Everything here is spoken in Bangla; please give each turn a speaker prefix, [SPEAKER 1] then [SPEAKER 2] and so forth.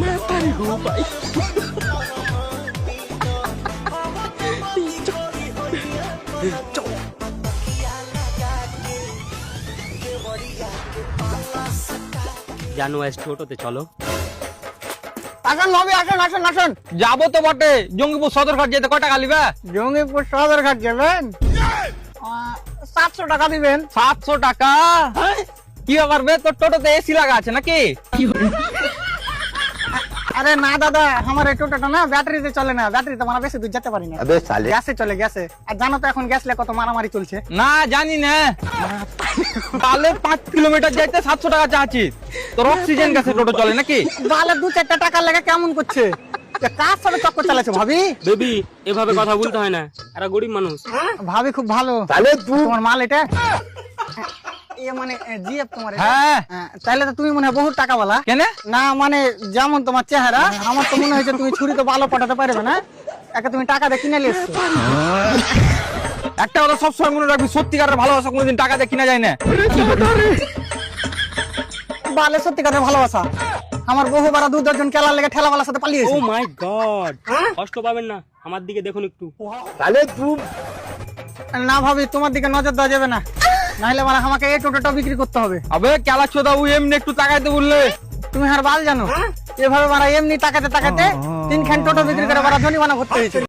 [SPEAKER 1] मैं पारी हूँ भाई। জানো আজ টোটোতে চলো।
[SPEAKER 2] আসুন ভাবি, আসুন আসুন আসুন।
[SPEAKER 3] যাবো তো বটে, জঙ্গিপুর সদরঘাট যেতে কয় টাকা নিবে?
[SPEAKER 2] জঙ্গিপুর সদরঘাট যাবেন? 700 টাকা দিবেন।
[SPEAKER 3] 700 টাকা? কি ব্যাপার বে, তোর টোটোতে এসি লাগা আছে নাকি?
[SPEAKER 2] আরে না দাদা, আমার এই টোটোটা না ব্যাটারিতে চলে না, ব্যাটারিতে আমরা বেশি দূর যেতে পারি না।
[SPEAKER 4] अबे साले
[SPEAKER 2] গ্যাসে চলে, গ্যাসে। আর জানো তো এখন গ্যাস লে কত মারামারি চলছে।
[SPEAKER 3] না জানি না, তাহলে 5 কিলোমিটার যাইতে 700 টাকা চাচ্ছি। তোর অক্সিজেন গ্যাসে টোটো চলে নাকি?
[SPEAKER 2] বালে 2-4 টাকা লেগে কেমন করছে? এ কার সাথে চক্কর চালাচ্ছে ভাবি?
[SPEAKER 1] বেবি এভাবে কথা বলতে হয় না, এরা গরিব মানুষ।
[SPEAKER 2] ভাবি খুব ভালো।
[SPEAKER 4] साले तू
[SPEAKER 2] তোমার মাল এটা? এ মানে জিএফ তোমার এটা?
[SPEAKER 3] হ্যাঁ।
[SPEAKER 2] তাহলে তো তুমি মনে হয় বহুত টাকাওয়ালা।
[SPEAKER 3] কেন?
[SPEAKER 2] না মানে যেমন তোমার চেহারা, আমার তো মনে হয়েছে তুমি ছুরি তো ভালো পাঠাতে পারবে না। একে তুমি টাকা দিয়ে কিনে নিয়ে এসছো।
[SPEAKER 3] একটা কথা সবসময় মনে রাখবি, সত্যিকারের ভালোবাসা কোনোদিন টাকা দিয়ে কিনা যায় না।
[SPEAKER 2] বালে সত্যিকারের ভালোবাসা। আমার বহুবার 2-4 জন কেলার লেগে ঠেলাওয়ালার সাথে
[SPEAKER 1] ও
[SPEAKER 2] পালিয়েছে।
[SPEAKER 1] মাই গড, কষ্ট পাবেন না, আমার দিকে দেখুন একটু।
[SPEAKER 4] साले तू
[SPEAKER 2] না ভাবি, তোমার দিকে নজর দেওয়া যাবে না, নাহলে মানে আমাকে এই টোটোটা বিক্রি করতে হবে।
[SPEAKER 3] আবে কেলা চোদা, ও এমনি একটু তাকাইতে বললে।
[SPEAKER 2] তুমি আর বাল জানো, এভাবে মারা এমনি তাকাতে তাকাতে 3 খান টোটো বিক্রি করে মারা ধনী বানা করতে হয়েছে।